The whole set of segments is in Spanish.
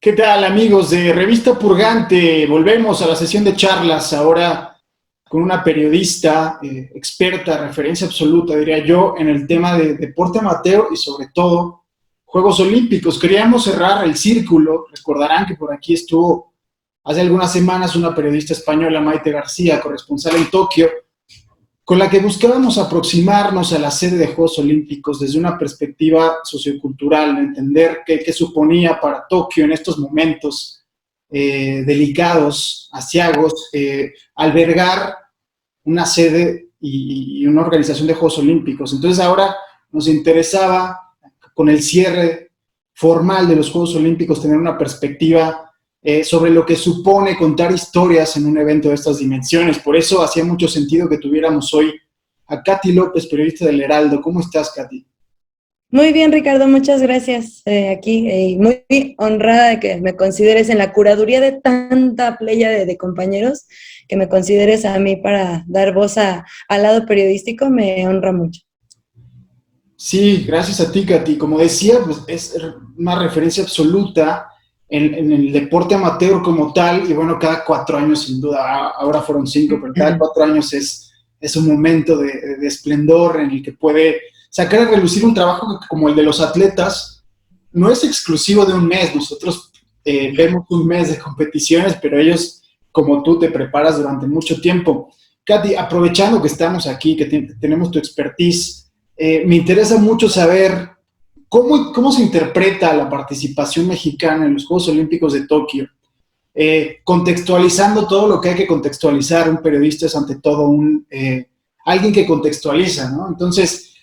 ¿Qué tal, amigos de Revista Purgante? Volvemos a la sesión de charlas ahora con una periodista experta, referencia absoluta, diría yo, en el tema de deporte amateur y sobre todo Juegos Olímpicos. Queríamos cerrar el círculo. Recordarán que por aquí estuvo hace algunas semanas una periodista española, Maite García, corresponsal en Tokio, con la que buscábamos aproximarnos a la sede de Juegos Olímpicos desde una perspectiva sociocultural, entender qué suponía para Tokio en estos momentos delicados, aciagos, albergar una sede y una organización de Juegos Olímpicos. Entonces ahora nos interesaba, con el cierre formal de los Juegos Olímpicos, tener una perspectiva sobre lo que supone contar historias en un evento de estas dimensiones. Por eso hacía mucho sentido que tuviéramos hoy a Katy López, periodista del Heraldo. ¿Cómo estás, Katy? Muy bien, Ricardo, muchas gracias. Aquí, muy honrada de que me consideres en la curaduría de tanta playa de compañeros, que me consideres a mí para dar voz al lado periodístico, me honra mucho. Sí, gracias a ti, Katy. Como decía, pues es una referencia absoluta en el deporte amateur como tal, y bueno, cada 4 años sin duda, ahora fueron 5, pero cada 4 años es un momento de esplendor en el que puede sacar a relucir un trabajo que, como el de los atletas, no es exclusivo de un mes. Nosotros vemos un mes de competiciones, pero ellos, como tú, te preparas durante mucho tiempo. Katy, aprovechando que estamos aquí, que tenemos tu expertise, me interesa mucho saber cómo se interpreta la participación mexicana en los Juegos Olímpicos de Tokio, contextualizando todo lo que hay que contextualizar. Un periodista es ante todo alguien que contextualiza, ¿no? Entonces,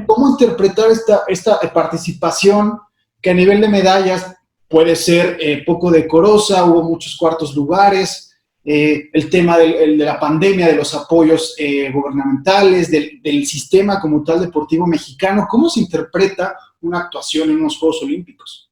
¿cómo interpretar esta participación que a nivel de medallas puede ser poco decorosa? Hubo muchos cuartos lugares, el tema de la pandemia, de los apoyos gubernamentales, del sistema como tal deportivo mexicano. ¿Cómo se interpreta una actuación en unos Juegos Olímpicos?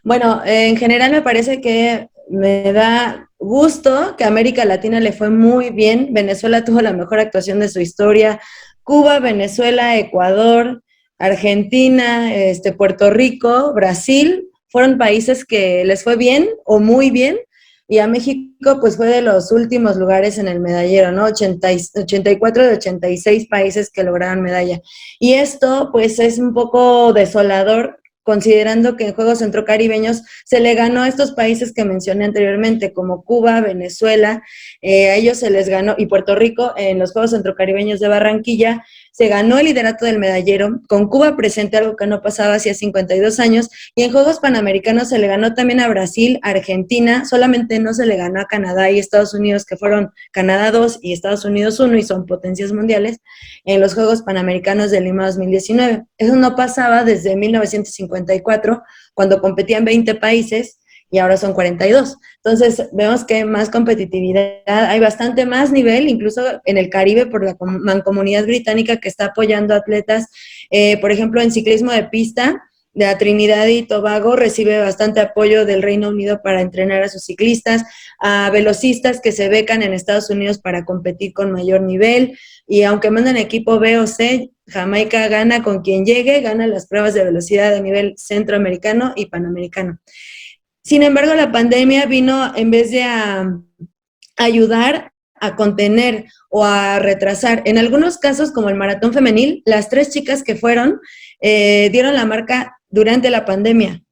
Bueno, en general me parece que me da gusto que a América Latina le fue muy bien. Venezuela tuvo la mejor actuación de su historia. Cuba, Venezuela, Ecuador, Argentina, Puerto Rico, Brasil, fueron países que les fue bien o muy bien, y a México pues fue de los últimos lugares en el medallero, ¿no? 84 de 86 países que lograron medalla. Y esto pues es un poco desolador, considerando que en Juegos Centrocaribeños se le ganó a estos países que mencioné anteriormente, como Cuba, Venezuela, a ellos se les ganó, y Puerto Rico, en los Juegos Centrocaribeños de Barranquilla, se ganó el liderato del medallero, con Cuba presente, algo que no pasaba hacía 52 años, y en Juegos Panamericanos se le ganó también a Brasil, Argentina, solamente no se le ganó a Canadá y Estados Unidos, que fueron Canadá 2 y Estados Unidos 1, y son potencias mundiales, en los Juegos Panamericanos de Lima 2019. Eso no pasaba desde 1954, cuando competían 20 países, y ahora son 42. Entonces, vemos que hay más competitividad, hay bastante más nivel, incluso en el Caribe, por la mancomunidad británica que está apoyando atletas. Por ejemplo, en ciclismo de pista, de la Trinidad y Tobago recibe bastante apoyo del Reino Unido para entrenar a sus ciclistas, a velocistas que se becan en Estados Unidos para competir con mayor nivel, y aunque mandan equipo B o C, Jamaica gana con quien llegue, gana las pruebas de velocidad a nivel centroamericano y panamericano. Sin embargo, la pandemia vino, en vez de ayudar, a contener o a retrasar. En algunos casos, como el maratón femenil, las 3 chicas que fueron dieron la marca durante la pandemia.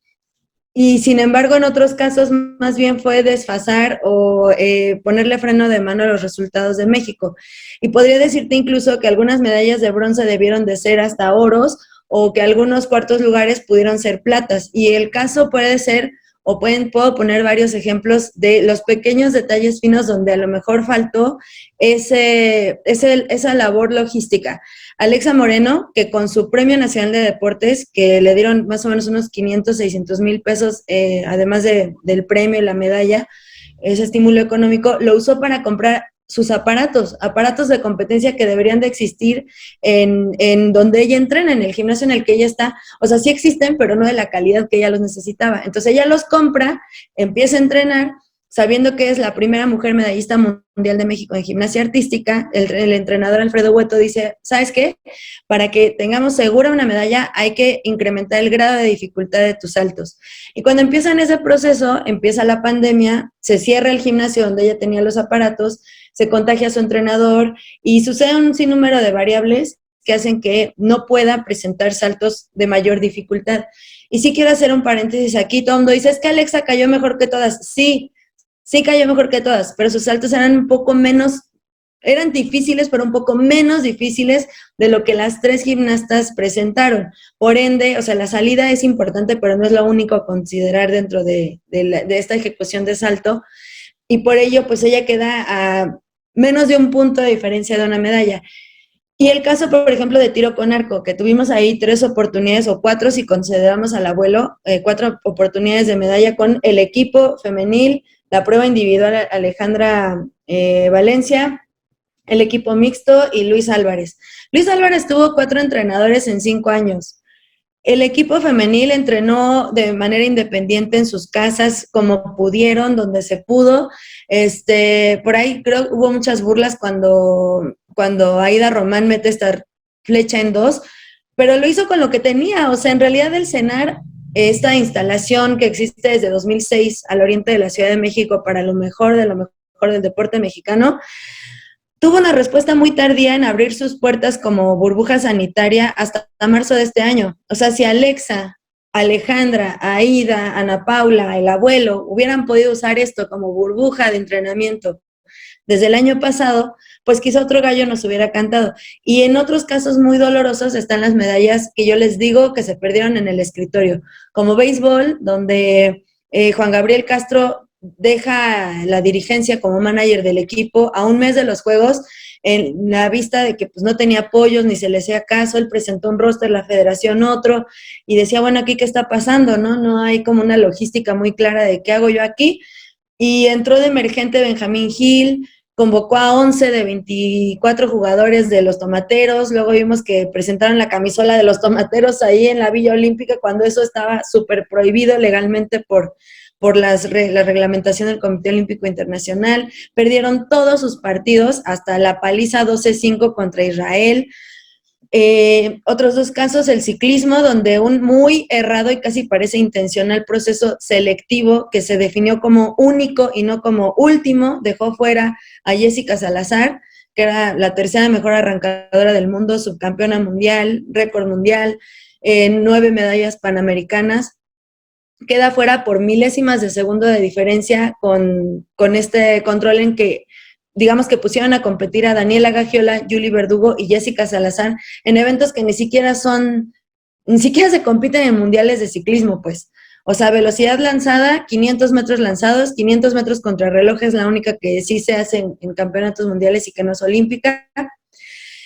Y sin embargo, en otros casos, más bien fue desfasar o ponerle freno de mano a los resultados de México. Y podría decirte incluso que algunas medallas de bronce debieron de ser hasta oros, o que algunos cuartos lugares pudieron ser platas. Y el caso puede ser, o puedo poner varios ejemplos de los pequeños detalles finos donde a lo mejor faltó esa labor logística. Alexa Moreno, que con su Premio Nacional de Deportes, que le dieron más o menos unos 500, 600 mil pesos, además del premio y la medalla, ese estímulo económico, lo usó para comprar sus aparatos de competencia que deberían de existir en donde ella entrena, en el gimnasio en el que ella está. O sea, sí existen, pero no de la calidad que ella los necesitaba. Entonces ella los compra, empieza a entrenar, sabiendo que es la primera mujer medallista mundial de México en gimnasia artística, el entrenador Alfredo Hueto dice, ¿sabes qué? Para que tengamos segura una medalla hay que incrementar el grado de dificultad de tus saltos. Y cuando empiezan ese proceso, empieza la pandemia, se cierra el gimnasio donde ella tenía los aparatos, se contagia a su entrenador y sucede un sinnúmero de variables que hacen que no pueda presentar saltos de mayor dificultad. Y sí quiero hacer un paréntesis aquí, todo el mundo dice, es que Alexa cayó mejor que todas. Sí cayó mejor que todas, pero sus saltos eran un poco menos, eran difíciles, pero un poco menos difíciles de lo que las 3 gimnastas presentaron. Por ende, o sea, la salida es importante, pero no es lo único a considerar dentro de esta ejecución de salto. Y por ello, pues ella queda a menos de un punto de diferencia de una medalla. Y el caso, por ejemplo, de tiro con arco, que tuvimos ahí 3 oportunidades, o 4 si consideramos al abuelo, 4 oportunidades de medalla con el equipo femenil, la prueba individual Alejandra Valencia, el equipo mixto y Luis Álvarez. Luis Álvarez tuvo 4 entrenadores en 5 años. El equipo femenil entrenó de manera independiente en sus casas, como pudieron, donde se pudo. Por ahí creo que hubo muchas burlas cuando Aida Román mete esta flecha en 2, pero lo hizo con lo que tenía. O sea, en realidad el CENAR, esta instalación que existe desde 2006 al oriente de la Ciudad de México para lo mejor de lo mejor del deporte mexicano, tuvo una respuesta muy tardía en abrir sus puertas como burbuja sanitaria hasta marzo de este año. O sea, si Alexa, Alejandra, Aida, Ana Paula, el abuelo hubieran podido usar esto como burbuja de entrenamiento desde el año pasado, pues quizá otro gallo nos hubiera cantado. Y en otros casos muy dolorosos están las medallas que yo les digo que se perdieron en el escritorio, como béisbol, donde Juan Gabriel Castro deja la dirigencia como manager del equipo a un mes de los juegos, en la vista de que pues no tenía apoyos ni se le hacía caso. Él presentó un roster, la federación otro, y decía, bueno, aquí qué está pasando, ¿no? No hay como una logística muy clara de qué hago yo aquí. Y entró de emergente Benjamín Gil, convocó a 11 de 24 jugadores de los Tomateros, luego vimos que presentaron la camisola de los Tomateros ahí en la Villa Olímpica, cuando eso estaba súper prohibido legalmente por la reglamentación del Comité Olímpico Internacional. Perdieron todos sus partidos, hasta la paliza 12-5 contra Israel. Otros 2 casos, el ciclismo, donde un muy errado y casi parece intencional proceso selectivo que se definió como único y no como último, dejó fuera a Jessica Salazar, que era la 3ª mejor arrancadora del mundo, subcampeona mundial, récord mundial, 9 medallas panamericanas. Queda fuera por milésimas de segundo de diferencia con este control en que digamos que pusieron a competir a Daniela Gagiola, Julie Verdugo y Jessica Salazar en eventos que ni siquiera se compiten en mundiales de ciclismo, pues. O sea, velocidad lanzada, 500 metros lanzados, 500 metros contrarreloj es la única que sí se hace en campeonatos mundiales y que no es olímpica.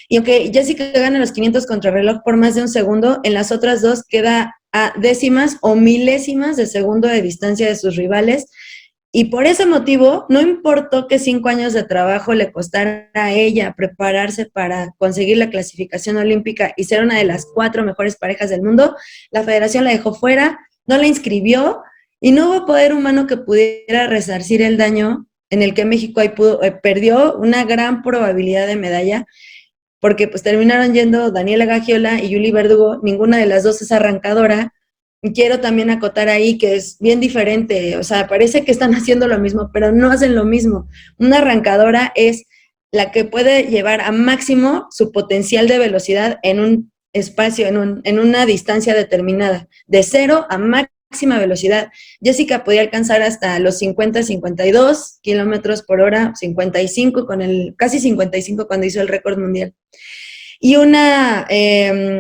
Y aunque Jessica gana los 500 contrarreloj por más de un segundo, en las otras 2 queda a décimas o milésimas de segundo de distancia de sus rivales. Y por ese motivo, no importó que 5 años de trabajo le costara a ella prepararse para conseguir la clasificación olímpica y ser una de las 4 mejores parejas del mundo, la federación la dejó fuera, no la inscribió y no hubo poder humano que pudiera resarcir el daño en el que México ahí perdió una gran probabilidad de medalla, porque pues terminaron yendo Daniela Gagiola y Julie Verdugo, ninguna de las 2 es arrancadora. Quiero también acotar ahí que es bien diferente, o sea, parece que están haciendo lo mismo, pero no hacen lo mismo. Una arrancadora es la que puede llevar a máximo su potencial de velocidad en un espacio, en una distancia determinada, de 0 a máxima velocidad. Jessica podía alcanzar hasta los 50-52 kilómetros por hora, 55 casi 55 cuando hizo el récord mundial. Y una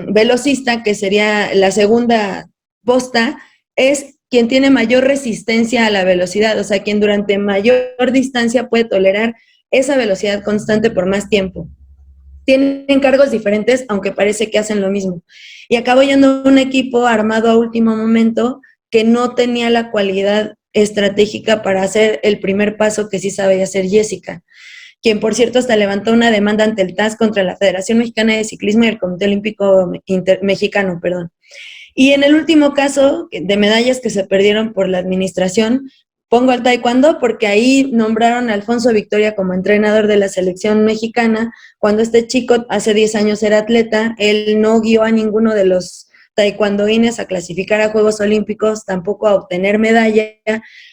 velocista, que sería la segunda posta, es quien tiene mayor resistencia a la velocidad, o sea, quien durante mayor distancia puede tolerar esa velocidad constante por más tiempo. Tienen cargos diferentes, aunque parece que hacen lo mismo. Y acabó yendo un equipo armado a último momento que no tenía la cualidad estratégica para hacer el primer paso que sí sabía hacer Jessica, quien por cierto hasta levantó una demanda ante el TAS contra la Federación Mexicana de Ciclismo y el Comité Olímpico Mexicano, perdón. Y en el último caso de medallas que se perdieron por la administración, pongo al taekwondo porque ahí nombraron a Alfonso Victoria como entrenador de la selección mexicana. Cuando este chico hace 10 años era atleta, él no guió a ninguno de los taekwondoines a clasificar a Juegos Olímpicos, tampoco a obtener medalla,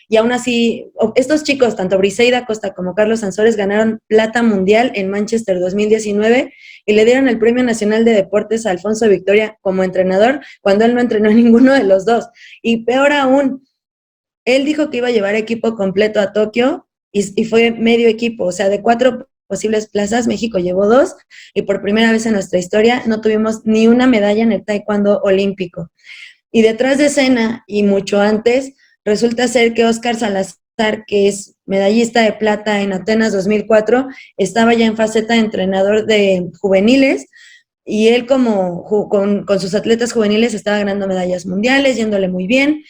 y aún así, estos chicos, tanto Briseida Costa como Carlos Sansores, ganaron plata mundial en Manchester 2019 y le dieron el Premio Nacional de Deportes a Alfonso Victoria como entrenador, cuando él no entrenó a ninguno de los dos. Y peor aún, él dijo que iba a llevar equipo completo a Tokio y fue medio equipo, o sea, de 4 posibles plazas, México llevó 2 y por primera vez en nuestra historia no tuvimos ni una medalla en el taekwondo olímpico. Y detrás de escena, y mucho antes, resulta ser que Óscar Salazar, que es medallista de plata en Atenas 2004, estaba ya en faceta de entrenador de juveniles, y él con sus atletas juveniles estaba ganando medallas mundiales, yéndole muy bien,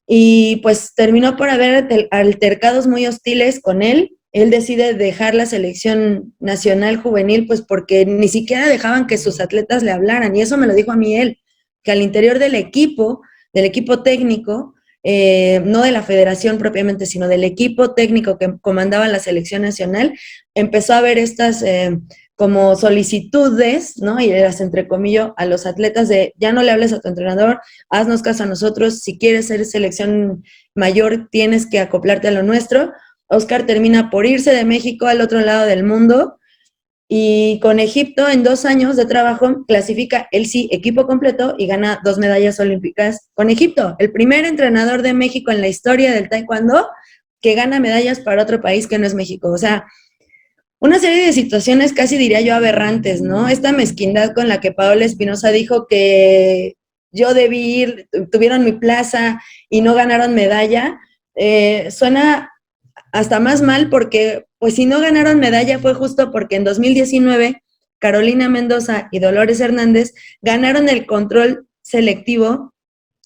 y pues terminó por haber altercados muy hostiles con él. Él decide dejar la selección nacional juvenil, pues porque ni siquiera dejaban que sus atletas le hablaran, y eso me lo dijo a mí él, que al interior del equipo técnico, no de la federación propiamente, sino del equipo técnico que comandaba la selección nacional, empezó a haber estas como solicitudes, ¿no? Y las entrecomillo a los atletas de ya no le hables a tu entrenador, haznos caso a nosotros, si quieres ser selección mayor tienes que acoplarte a lo nuestro. Óscar termina por irse de México al otro lado del mundo, y con Egipto en 2 años de trabajo clasifica él sí equipo completo y gana 2 medallas olímpicas con Egipto, el primer entrenador de México en la historia del taekwondo que gana medallas para otro país que no es México. O sea, una serie de situaciones casi diría yo aberrantes, ¿no? Esta mezquindad con la que Paola Espinosa dijo que yo debí ir, tuvieron mi plaza y no ganaron medalla, suena hasta más mal porque, pues si no ganaron medalla fue justo porque en 2019 Carolina Mendoza y Dolores Hernández ganaron el control selectivo,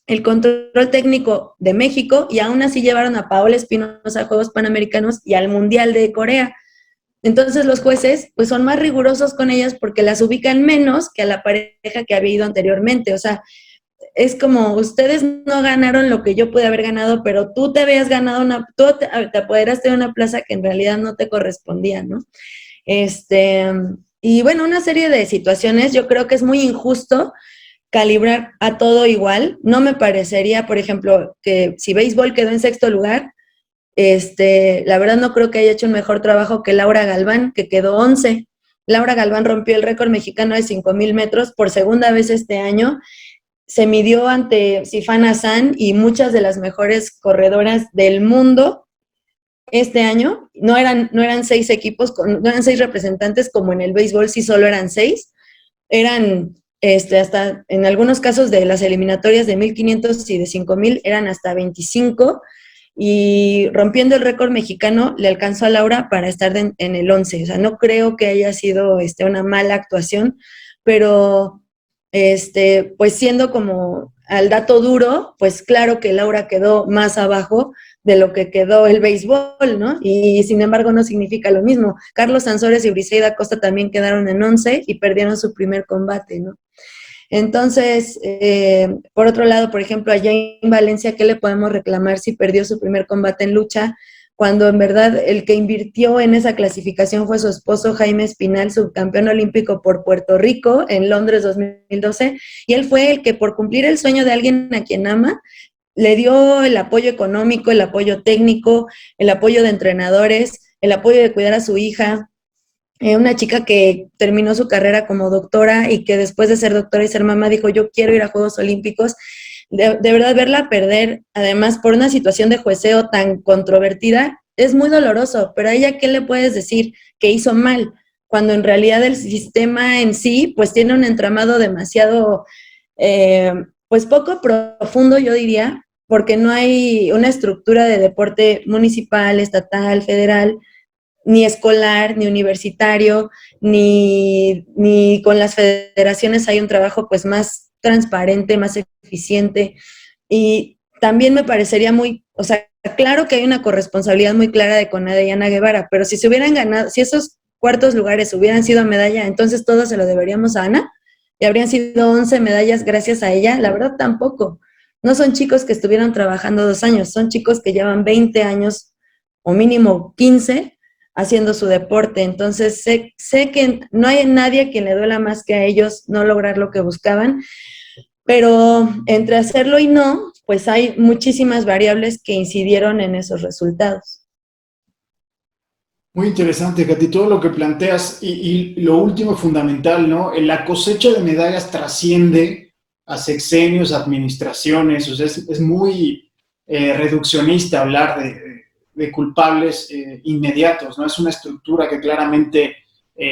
el control técnico de México, y aún así llevaron a Paola Espinosa a Juegos Panamericanos y al Mundial de Corea. Entonces los jueces pues son más rigurosos con ellas porque las ubican menos que a la pareja que había ido anteriormente. O sea, es como, ustedes no ganaron lo que yo pude haber ganado, pero tú te habías ganado tú te apoderaste de una plaza que en realidad no te correspondía, ¿no? Y bueno, una serie de situaciones, yo creo que es muy injusto calibrar a todo igual. No me parecería, por ejemplo, que si béisbol quedó en 6º lugar, la verdad no creo que haya hecho un mejor trabajo que Laura Galván, que quedó 11. Laura Galván rompió el récord mexicano de 5,000 metros por segunda vez este año. Se midió ante Sifan Hassan y muchas de las mejores corredoras del mundo este año. No eran 6 equipos, no eran 6 representantes como en el béisbol, sí solo eran 6. Eran hasta en algunos casos de las eliminatorias de 1,500 y de 5,000 eran hasta 25, y rompiendo el récord mexicano le alcanzó a Laura para estar en el 11. O sea, no creo que haya sido una mala actuación, pero pues siendo como al dato duro, pues claro que Laura quedó más abajo de lo que quedó el béisbol, ¿no? Y sin embargo no significa lo mismo. Carlos Sansores y Briseida Costa también quedaron en 11 y perdieron su primer combate, ¿no? Entonces, por otro lado, por ejemplo, allá en Valencia, ¿qué le podemos reclamar si perdió su primer combate en lucha? Cuando en verdad el que invirtió en esa clasificación fue su esposo Jaime Espinal, subcampeón olímpico por Puerto Rico en Londres 2012, y él fue el que, por cumplir el sueño de alguien a quien ama, le dio el apoyo económico, el apoyo técnico, el apoyo de entrenadores, el apoyo de cuidar a su hija. Una chica que terminó su carrera como doctora y que después de ser doctora y ser mamá dijo, yo quiero ir a Juegos Olímpicos. De verdad, verla perder, además por una situación de jueceo tan controvertida, es muy doloroso. Pero a ella, ¿qué le puedes decir? Que hizo mal, cuando en realidad el sistema en sí pues tiene un entramado demasiado pues poco profundo, yo diría, porque no hay una estructura de deporte municipal, estatal, federal, ni escolar, ni universitario, ni con las federaciones hay un trabajo pues más transparente, más eficiente. Y también me parecería muy, o sea, claro que hay una corresponsabilidad muy clara de CONADE y Ana Guevara, pero si se hubieran ganado, si esos cuartos lugares hubieran sido medalla, entonces todos se lo deberíamos a Ana, y habrían sido 11 medallas gracias a ella. La verdad tampoco. No son chicos que estuvieron trabajando 2 años, son chicos que llevan 20 años o mínimo 15 haciendo su deporte. Entonces sé que no hay nadie a quien le duela más que a ellos no lograr lo que buscaban, pero entre hacerlo y no, pues hay muchísimas variables que incidieron en esos resultados. Muy interesante, Katy, todo lo que planteas y lo último fundamental, ¿no? La cosecha de medallas trasciende a sexenios, administraciones, o sea, es muy reduccionista hablar de culpables inmediatos, ¿no? Es una estructura que claramente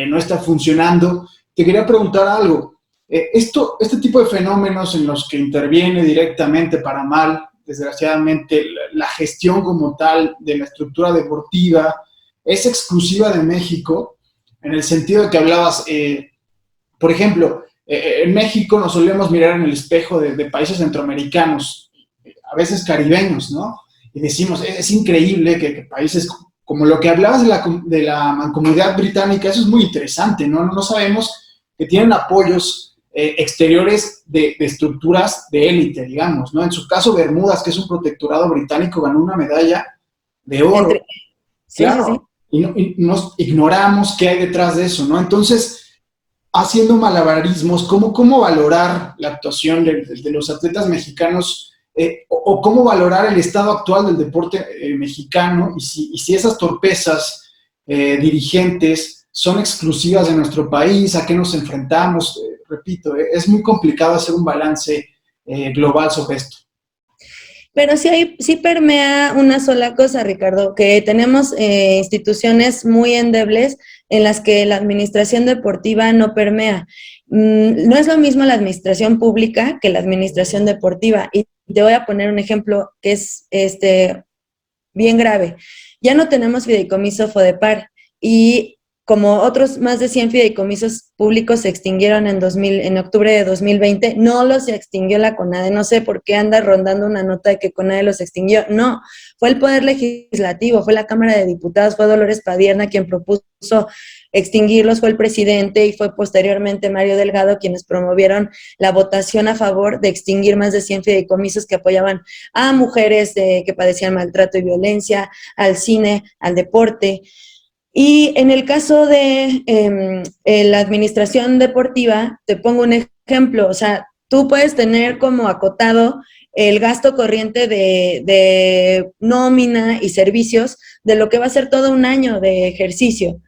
no está funcionando. Te quería preguntar algo. Este tipo de fenómenos en los que interviene directamente para mal, desgraciadamente, la gestión como tal de la estructura deportiva, es exclusiva de México, en el sentido de que hablabas, por ejemplo, en México nos solemos mirar en el espejo de países centroamericanos, a veces caribeños, ¿no? Y decimos, es increíble que países como lo que hablabas de la mancomunidad británica, eso es muy interesante, ¿no? No sabemos que tienen apoyos exteriores de estructuras de élite, digamos, ¿no? En su caso, Bermudas, que es un protectorado británico, ganó una medalla de oro. Entre, sí, sí, sí. Claro, y nos ignoramos qué hay detrás de eso, ¿no? Entonces, haciendo malabarismos, ¿cómo valorar la actuación de los atletas mexicanos o cómo valorar el estado actual del deporte mexicano y si esas torpezas dirigentes son exclusivas de nuestro país, a qué nos enfrentamos? Repito, es muy complicado hacer un balance global sobre esto. Pero sí permea una sola cosa, Ricardo, que tenemos instituciones muy endebles en las que la administración deportiva no permea. No es lo mismo la administración pública que la administración deportiva. Y te voy a poner un ejemplo que es bien grave. Ya no tenemos fideicomiso FODEPAR y como otros más de 100 fideicomisos públicos se extinguieron en octubre de 2020, no los extinguió la CONADE, no sé por qué anda rondando una nota de que CONADE los extinguió, no, fue el Poder Legislativo, fue la Cámara de Diputados, fue Dolores Padierna quien propuso extinguirlos, fue el presidente y fue posteriormente Mario Delgado quienes promovieron la votación a favor de extinguir más de 100 fideicomisos que apoyaban a mujeres que padecían maltrato y violencia, al cine, al deporte. Y en el caso de la administración deportiva, te pongo un ejemplo, o sea, tú puedes tener como acotado el gasto corriente de nómina y servicios de lo que va a ser todo un año de ejercicio,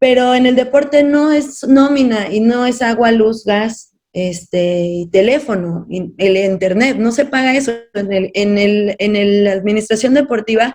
pero en el deporte no es nómina y no es agua, luz, gas, y teléfono, y el internet, no se paga eso. En la administración deportiva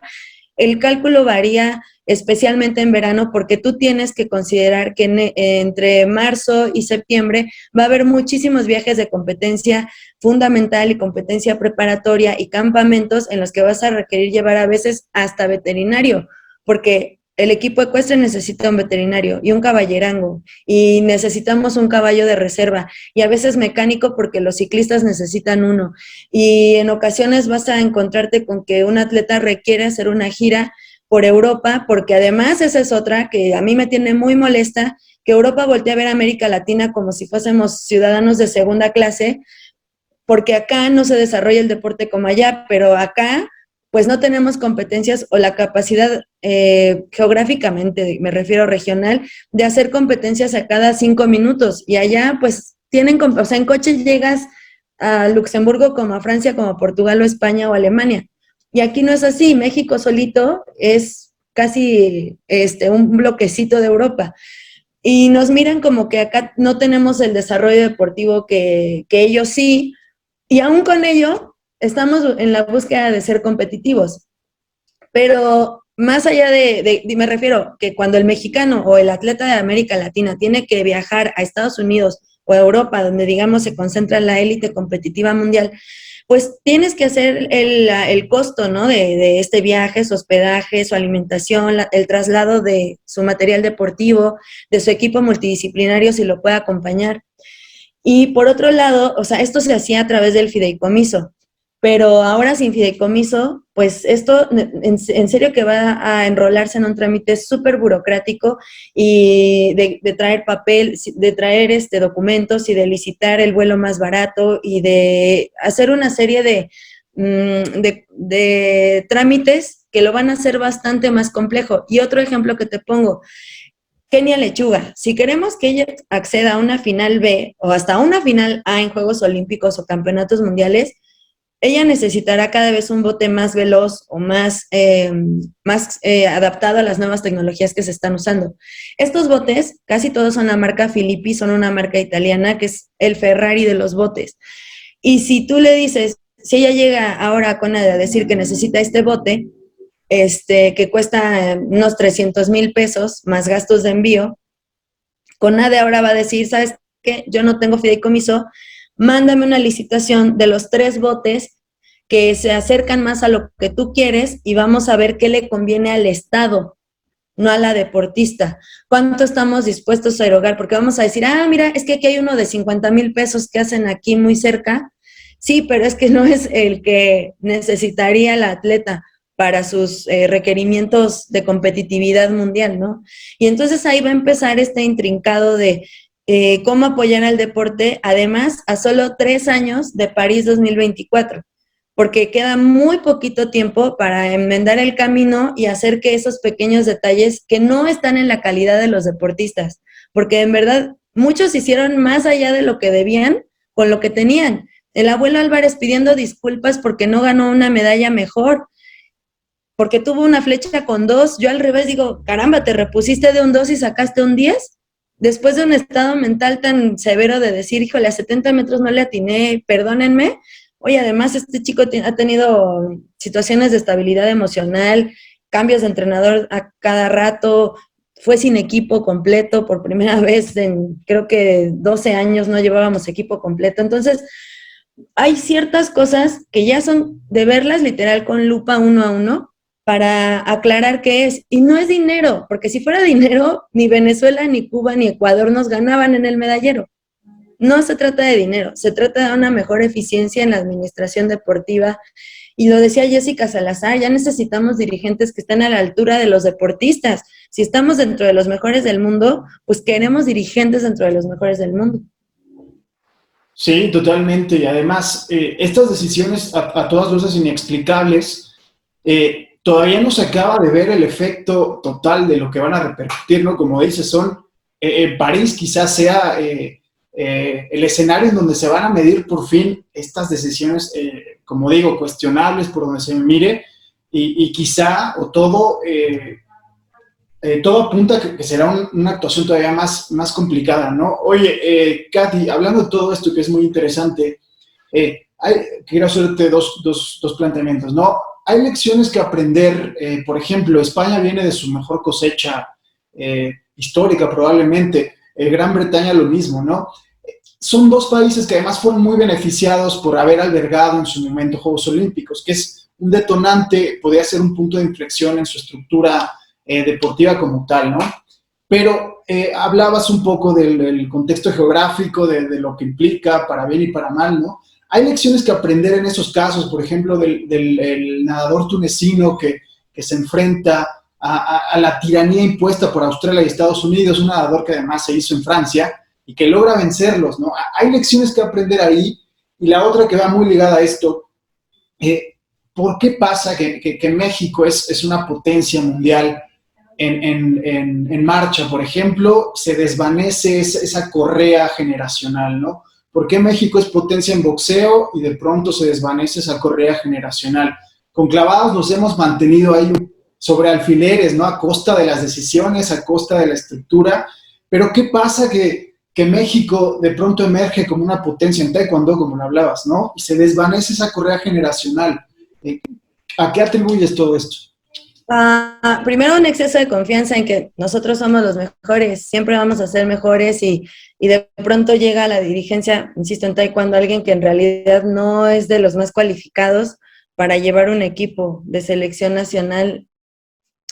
el cálculo varía especialmente en verano porque tú tienes que considerar que entre marzo y septiembre va a haber muchísimos viajes de competencia fundamental y competencia preparatoria y campamentos en los que vas a requerir llevar a veces hasta veterinario, porque el equipo ecuestre necesita un veterinario y un caballerango y necesitamos un caballo de reserva y a veces mecánico porque los ciclistas necesitan uno y en ocasiones vas a encontrarte con que un atleta requiere hacer una gira por Europa porque además esa es otra que a mí me tiene muy molesta, que Europa voltea a ver a América Latina como si fuésemos ciudadanos de segunda clase porque acá no se desarrolla el deporte como allá, pero acá pues no tenemos competencias o la capacidad geográficamente, me refiero regional, de hacer competencias a cada 5 minutos. Y allá pues tienen, o sea, en coche llegas a Luxemburgo como a Francia, como a Portugal o España o Alemania. Y aquí no es así, México solito es casi un bloquecito de Europa. Y nos miran como que acá no tenemos el desarrollo deportivo que ellos sí, y aún con ello, estamos en la búsqueda de ser competitivos. Pero más allá me refiero que cuando el mexicano o el atleta de América Latina tiene que viajar a Estados Unidos o a Europa, donde digamos se concentra la élite competitiva mundial, pues tienes que hacer el costo, ¿no? De este viaje, su hospedaje, su alimentación, el traslado de su material deportivo, de su equipo multidisciplinario si lo puede acompañar. Y por otro lado, o sea, esto se hacía a través del fideicomiso, pero ahora sin fideicomiso, pues esto en serio que va a enrolarse en un trámite súper burocrático y de traer papel, de traer documentos y de licitar el vuelo más barato y de hacer una serie de de trámites que lo van a hacer bastante más complejo. Y otro ejemplo que te pongo, Kenia Lechuga, si queremos que ella acceda a una final B o hasta una final A en Juegos Olímpicos o Campeonatos Mundiales, ella necesitará cada vez un bote más veloz o más adaptado a las nuevas tecnologías que se están usando. Estos botes, casi todos son la marca Filippi, son una marca italiana que es el Ferrari de los botes. Y si tú le dices, si ella llega ahora a CONADE a decir que necesita este bote, que cuesta unos 300,000 pesos más gastos de envío, CONADE ahora va a decir, ¿sabes qué? Yo no tengo fideicomiso, mándame una licitación de los 3 botes que se acercan más a lo que tú quieres y vamos a ver qué le conviene al Estado, no a la deportista. ¿Cuánto estamos dispuestos a erogar? Porque vamos a decir, mira, es que aquí hay uno de 50,000 pesos que hacen aquí muy cerca. Sí, pero es que no es el que necesitaría la atleta para sus requerimientos de competitividad mundial, ¿no? Y entonces ahí va a empezar este intrincado de cómo apoyar al deporte, además, a solo 3 años de París 2024, porque queda muy poquito tiempo para enmendar el camino y hacer que esos pequeños detalles que no están en la calidad de los deportistas, porque en verdad muchos hicieron más allá de lo que debían con lo que tenían. El abuelo Álvarez pidiendo disculpas porque no ganó una medalla mejor, porque tuvo una flecha con 2, yo al revés digo, caramba, te repusiste de un 2 y sacaste un 10, después de un estado mental tan severo de decir, híjole, a 70 metros no le atiné, perdónenme. Oye, además este chico ha tenido situaciones de estabilidad emocional, cambios de entrenador a cada rato, fue sin equipo completo por primera vez en creo que 12 años no llevábamos equipo completo, entonces hay ciertas cosas que ya son de verlas literal con lupa uno a uno para aclarar qué es. Y no es dinero, porque si fuera dinero, ni Venezuela, ni Cuba, ni Ecuador nos ganaban en el medallero. No se trata de dinero, se trata de una mejor eficiencia en la administración deportiva. Y lo decía Jessica Salazar, ya necesitamos dirigentes que estén a la altura de los deportistas. Si estamos dentro de los mejores del mundo, pues queremos dirigentes dentro de los mejores del mundo. Sí, totalmente. Y además, estas decisiones a todas luces inexplicables, todavía no se acaba de ver el efecto total de lo que van a repercutir, ¿no? Como dices, París quizás sea el escenario en donde se van a medir por fin estas decisiones, como digo, cuestionables por donde se mire, y quizá, o todo apunta que será una actuación todavía más complicada, ¿no? Oye, Katy, hablando de todo esto que es muy interesante, quiero hacerte dos planteamientos, ¿no? Hay lecciones que aprender, por ejemplo, España viene de su mejor cosecha histórica probablemente, Gran Bretaña lo mismo, ¿no? Son 2 países que además fueron muy beneficiados por haber albergado en su momento Juegos Olímpicos, que es un detonante, podría ser un punto de inflexión en su estructura deportiva como tal, ¿no? Pero hablabas un poco del contexto geográfico, de lo que implica, para bien y para mal, ¿no? Hay lecciones que aprender en esos casos, por ejemplo, del nadador tunecino que se enfrenta a la tiranía impuesta por Australia y Estados Unidos, un nadador que además se hizo en Francia y que logra vencerlos, ¿no? Hay lecciones que aprender ahí, y la otra que va muy ligada a esto, ¿por qué pasa que México es una potencia mundial en marcha, por ejemplo, se desvanece esa correa generacional, ¿no? ¿Por qué México es potencia en boxeo y de pronto se desvanece esa correa generacional? Con clavados nos hemos mantenido ahí sobre alfileres, ¿no? A costa de las decisiones, a costa de la estructura, pero ¿qué pasa que México de pronto emerge como una potencia en taekwondo, como lo hablabas, ¿no? Y se desvanece esa correa generacional. ¿A qué atribuyes todo esto? Primero un exceso de confianza en que nosotros somos los mejores, siempre vamos a ser mejores y de pronto llega a la dirigencia, insisto, en taekwondo, alguien que en realidad no es de los más cualificados para llevar un equipo de selección nacional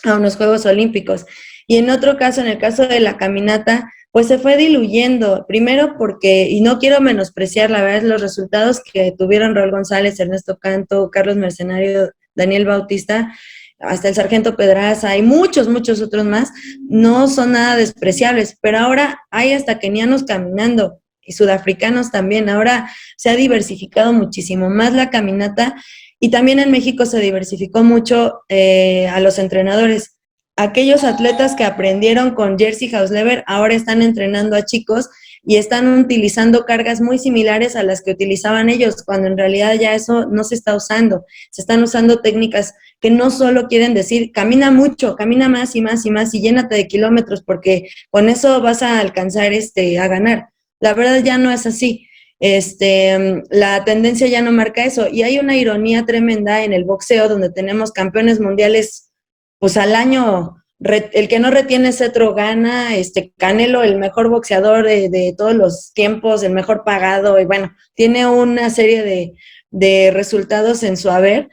a unos Juegos Olímpicos. Y en otro caso, en el caso de la caminata, pues se fue diluyendo, primero porque, y no quiero menospreciar, la verdad, los resultados que tuvieron Raúl González, Ernesto Canto, Carlos Mercenario, Daniel Bautista, hasta el Sargento Pedraza y muchos otros más, no son nada despreciables, pero ahora hay hasta kenianos caminando y sudafricanos también. Ahora se ha diversificado muchísimo más la caminata y también en México se diversificó mucho a los entrenadores. Aquellos atletas que aprendieron con Jerzy Hausleber ahora están entrenando a chicos y están utilizando cargas muy similares a las que utilizaban ellos, cuando en realidad ya eso no se está usando. Se están usando técnicas que no solo quieren decir, camina mucho, camina más y más y más y llénate de kilómetros porque con eso vas a alcanzar a ganar. La verdad ya no es así. La tendencia ya no marca eso y hay una ironía tremenda en el boxeo donde tenemos campeones mundiales pues al año. El que no retiene cetro gana, Canelo, el mejor boxeador de todos los tiempos, el mejor pagado, y bueno, tiene una serie de resultados en su haber.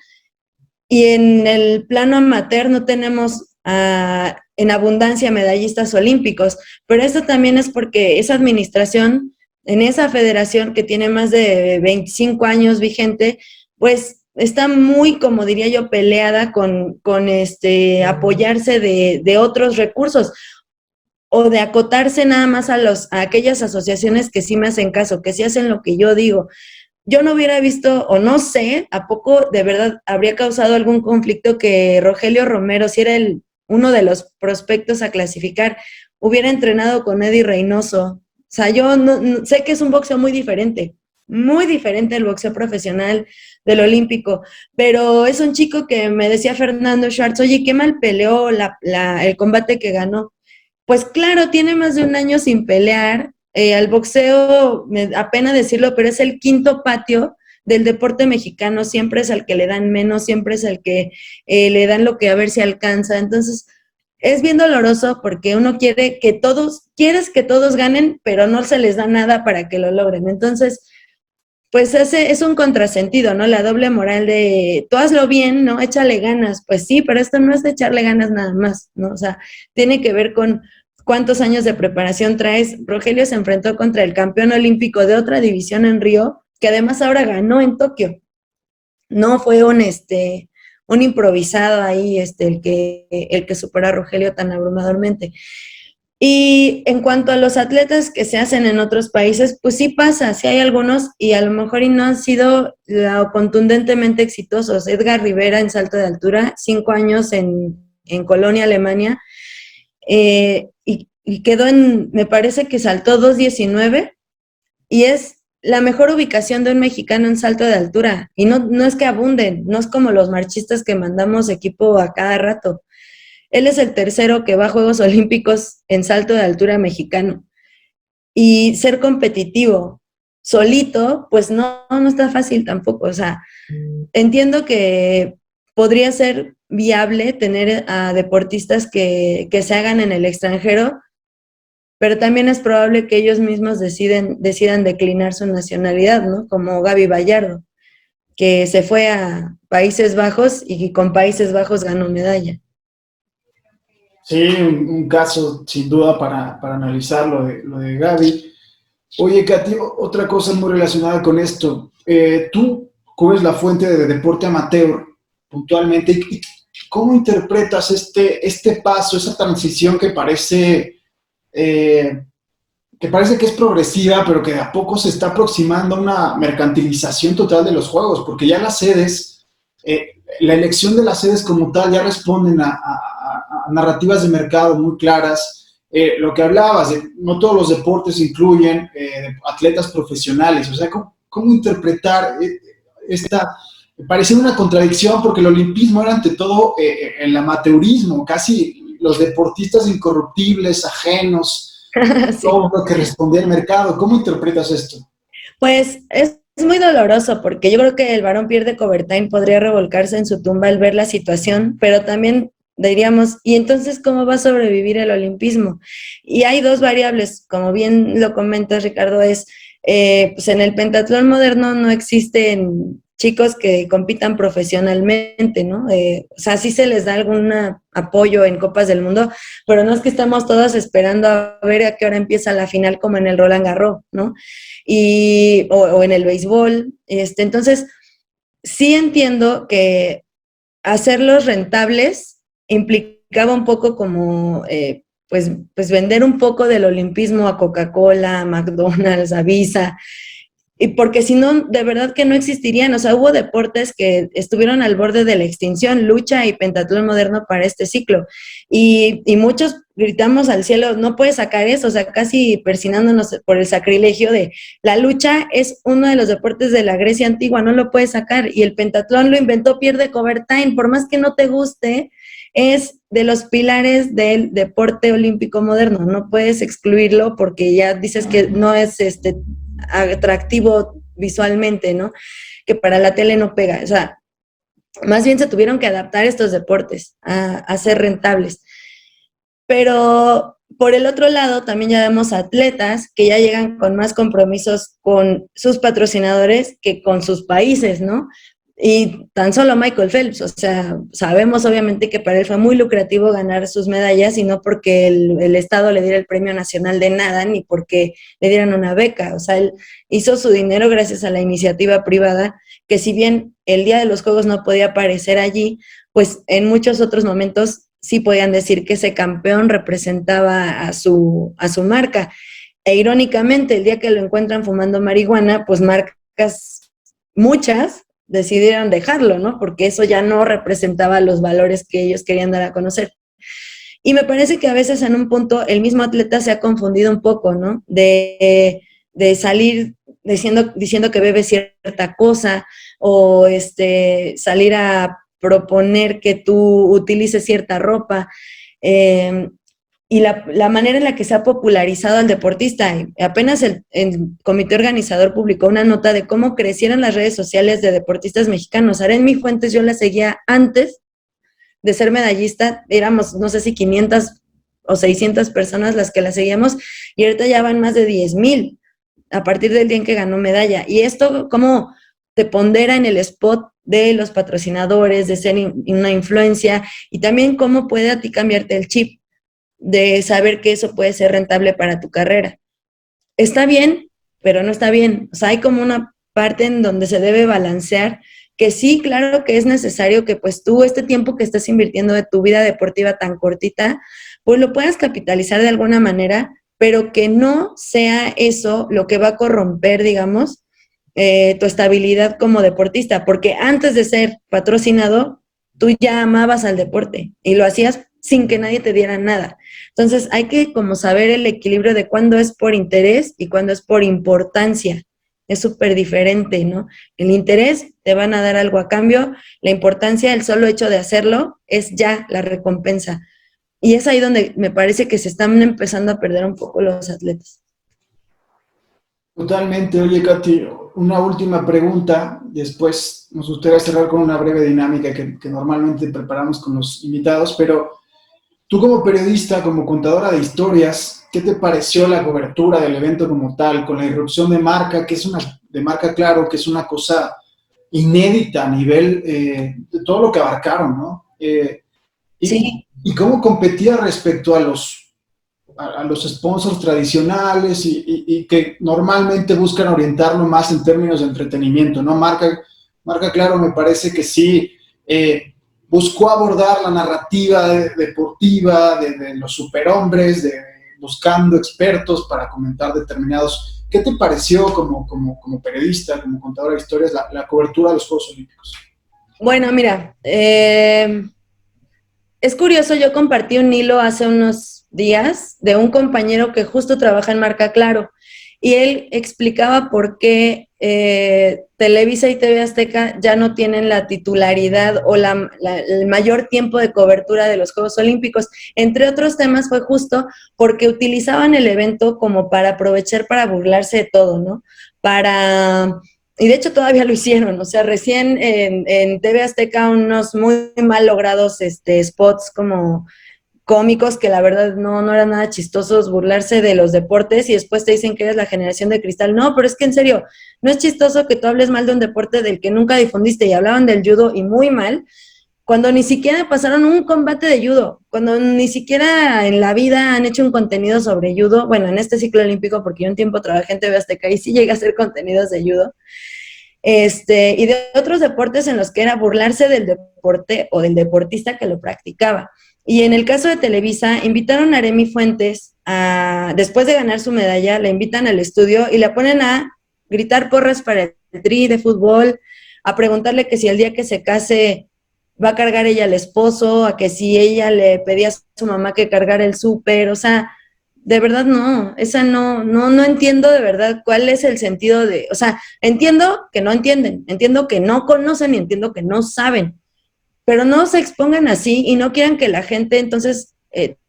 Y en el plano amateur no tenemos en abundancia medallistas olímpicos, pero esto también es porque esa administración, en esa federación que tiene más de 25 años vigente, pues está muy, como diría yo, peleada con apoyarse de otros recursos o de acotarse nada más a aquellas asociaciones que sí me hacen caso, que sí hacen lo que yo digo. Yo no hubiera visto, o no sé, ¿a poco de verdad habría causado algún conflicto que Rogelio Romero, si era uno de los prospectos a clasificar, hubiera entrenado con Eddie Reynoso? O sea, yo sé que es un boxeo muy diferente el boxeo profesional del olímpico, pero es un chico que me decía Fernando Schwartz, oye, qué mal peleó el combate que ganó. Pues claro, tiene más de un año sin pelear. Al boxeo, me apena decirlo, pero es el quinto patio del deporte mexicano. Siempre es al que le dan menos, siempre es al que le dan lo que a ver si alcanza. Entonces, es bien doloroso porque uno quieres que todos ganen, pero no se les da nada para que lo logren. Entonces, pues es un contrasentido, ¿no? La doble moral de, tú hazlo bien, ¿no? Échale ganas. Pues sí, pero esto no es de echarle ganas nada más, ¿no? O sea, tiene que ver con cuántos años de preparación traes. Rogelio se enfrentó contra el campeón olímpico de otra división en Río, que además ahora ganó en Tokio. No fue un improvisado ahí, el que superó a Rogelio tan abrumadormente. Y en cuanto a los atletas que se hacen en otros países, pues sí pasa, sí hay algunos y a lo mejor y no han sido contundentemente exitosos. Edgar Rivera en salto de altura, 5 años en Colonia, Alemania, y quedó me parece que saltó 2.19 y es la mejor ubicación de un mexicano en salto de altura. Y no es que abunden, no es como los marchistas que mandamos equipo a cada rato. Él es el tercero que va a Juegos Olímpicos en salto de altura mexicano. Y ser competitivo solito, pues no está fácil tampoco. O sea, entiendo que podría ser viable tener a deportistas que se hagan en el extranjero, pero también es probable que ellos mismos decidan declinar su nacionalidad, ¿no? Como Gaby Vallardo, que se fue a Países Bajos y con Países Bajos ganó medalla. Sí, un caso sin duda para analizar lo de Gaby. Oye, Katy, otra cosa muy relacionada con esto. Tú cubres la fuente de deporte amateur puntualmente. ¿Y cómo interpretas este paso, esa transición eh, que parece que es progresiva, pero que de a poco se está aproximando a una mercantilización total de los juegos? Porque ya las sedes, la elección de las sedes como tal ya responden a narrativas de mercado muy claras. Lo que hablabas, no todos los deportes incluyen atletas profesionales. O sea, ¿cómo interpretar esta? Parecía una contradicción porque el olimpismo era ante todo el amateurismo, casi los deportistas incorruptibles, ajenos, Sí. todo lo que respondía al mercado. ¿Cómo interpretas esto? Pues es muy doloroso porque yo creo que el varón Pierre de Coubertin podría revolcarse en su tumba al ver la situación, pero también diríamos, ¿y entonces cómo va a sobrevivir el olimpismo? Y hay dos variables, como bien lo comentas, Ricardo, pues en el pentatlón moderno no existen chicos que compitan profesionalmente, ¿no? O sea, sí se les da algún apoyo en Copas del Mundo, pero no es que estamos todos esperando a ver a qué hora empieza la final como en el Roland Garros, ¿no? O en el béisbol. Entonces, sí entiendo que hacerlos rentables implicaba un poco como pues vender un poco del olimpismo a Coca-Cola, a McDonald's, a Visa, y porque si no, de verdad que no existirían. O sea, hubo deportes que estuvieron al borde de la extinción, lucha y pentatlón moderno para este ciclo. Y muchos gritamos al cielo, no puedes sacar eso, o sea, casi persinándonos por el sacrilegio de la lucha es uno de los deportes de la Grecia antigua, no lo puedes sacar. Y el pentatlón lo inventó Pierre de Coubertin, por más que no te guste, es de los pilares del deporte olímpico moderno. No puedes excluirlo porque ya dices que no es atractivo visualmente, ¿no? Que para la tele no pega. O sea, más bien se tuvieron que adaptar estos deportes a ser rentables. Pero por el otro lado, también ya vemos atletas que ya llegan con más compromisos con sus patrocinadores que con sus países, ¿no? Y tan solo Michael Phelps, o sea, sabemos obviamente que para él fue muy lucrativo ganar sus medallas y no porque el Estado le diera el Premio Nacional de Nada ni porque le dieran una beca, o sea, él hizo su dinero gracias a la iniciativa privada, que si bien el día de los Juegos no podía aparecer allí, pues en muchos otros momentos sí podían decir que ese campeón representaba a su marca. E irónicamente, el día que lo encuentran fumando marihuana, pues marcas muchas decidieron dejarlo, ¿no? Porque eso ya no representaba los valores que ellos querían dar a conocer. Y me parece que a veces en un punto el mismo atleta se ha confundido un poco, ¿no? De salir diciendo que bebe cierta cosa o salir a proponer que tú utilices cierta ropa. Y la manera en la que se ha popularizado al deportista. Apenas el comité organizador publicó una nota de cómo crecieron las redes sociales de deportistas mexicanos. Aremi Fuentes yo la seguía antes de ser medallista, éramos no sé si 500 o 600 personas las que la seguíamos, y ahorita ya van más de 10,000 a partir del día en que ganó medalla. Y esto cómo te pondera en el spot de los patrocinadores, de ser una influencia, y también cómo puede a ti cambiarte el chip de saber que eso puede ser rentable para tu carrera. Está bien, pero no está bien. O sea, hay como una parte en donde se debe balancear, que sí, claro que es necesario que pues tú este tiempo que estás invirtiendo de tu vida deportiva tan cortita, pues lo puedas capitalizar de alguna manera, pero que no sea eso lo que va a corromper, digamos, tu estabilidad como deportista, porque antes de ser patrocinado, tú ya amabas al deporte y lo hacías sin que nadie te diera nada. Entonces hay que como saber el equilibrio de cuándo es por interés y cuándo es por importancia. Es súper diferente, ¿no? El interés te van a dar algo a cambio, la importancia, el solo hecho de hacerlo es ya la recompensa. Y es ahí donde me parece que se están empezando a perder un poco los atletas. Totalmente. Oye, Katy, una última pregunta. Después nos gustaría cerrar con una breve dinámica que normalmente preparamos con los invitados, pero tú como periodista, como contadora de historias, ¿qué te pareció la cobertura del evento como tal, con la irrupción de marca, de marca claro, que es una cosa inédita a nivel de todo lo que abarcaron, ¿no? Sí. Y cómo competía respecto a los sponsors tradicionales y que normalmente buscan orientarlo más en términos de entretenimiento, ¿no? Marca Claro me parece que sí buscó abordar la narrativa deportiva de los superhombres, buscando expertos para comentar determinados. ¿Qué te pareció como periodista, como contadora de historias, la cobertura de los Juegos Olímpicos? Bueno, mira, es curioso, yo compartí un hilo hace unos días de un compañero que justo trabaja en Marca Claro y él explicaba por qué Televisa y TV Azteca ya no tienen la titularidad o el mayor tiempo de cobertura de los Juegos Olímpicos. Entre otros temas fue justo porque utilizaban el evento como para aprovechar para burlarse de todo, ¿no? Y de hecho todavía lo hicieron, o sea, recién en TV Azteca unos muy mal logrados spots como cómicos que la verdad no eran nada chistosos, burlarse de los deportes y después te dicen que eres la generación de cristal. No, pero es que en serio, no es chistoso que tú hables mal de un deporte del que nunca difundiste y hablaban del judo y muy mal, cuando ni siquiera pasaron un combate de judo, cuando ni siquiera en la vida han hecho un contenido sobre judo, bueno, en este ciclo olímpico, porque yo un tiempo trabajé en TV Azteca y sí llegué a hacer contenidos de judo, y de otros deportes en los que era burlarse del deporte o del deportista que lo practicaba. Y en el caso de Televisa, invitaron a Aremi Fuentes, después de ganar su medalla, la invitan al estudio y la ponen a gritar porras para el tri de fútbol, a preguntarle que si el día que se case va a cargar ella al esposo, a que si ella le pedía a su mamá que cargara el súper, o sea, de verdad no, esa no entiendo de verdad cuál es el sentido de, o sea, entiendo que no entienden, entiendo que no conocen y entiendo que no saben, pero no se expongan así y no quieran que la gente entonces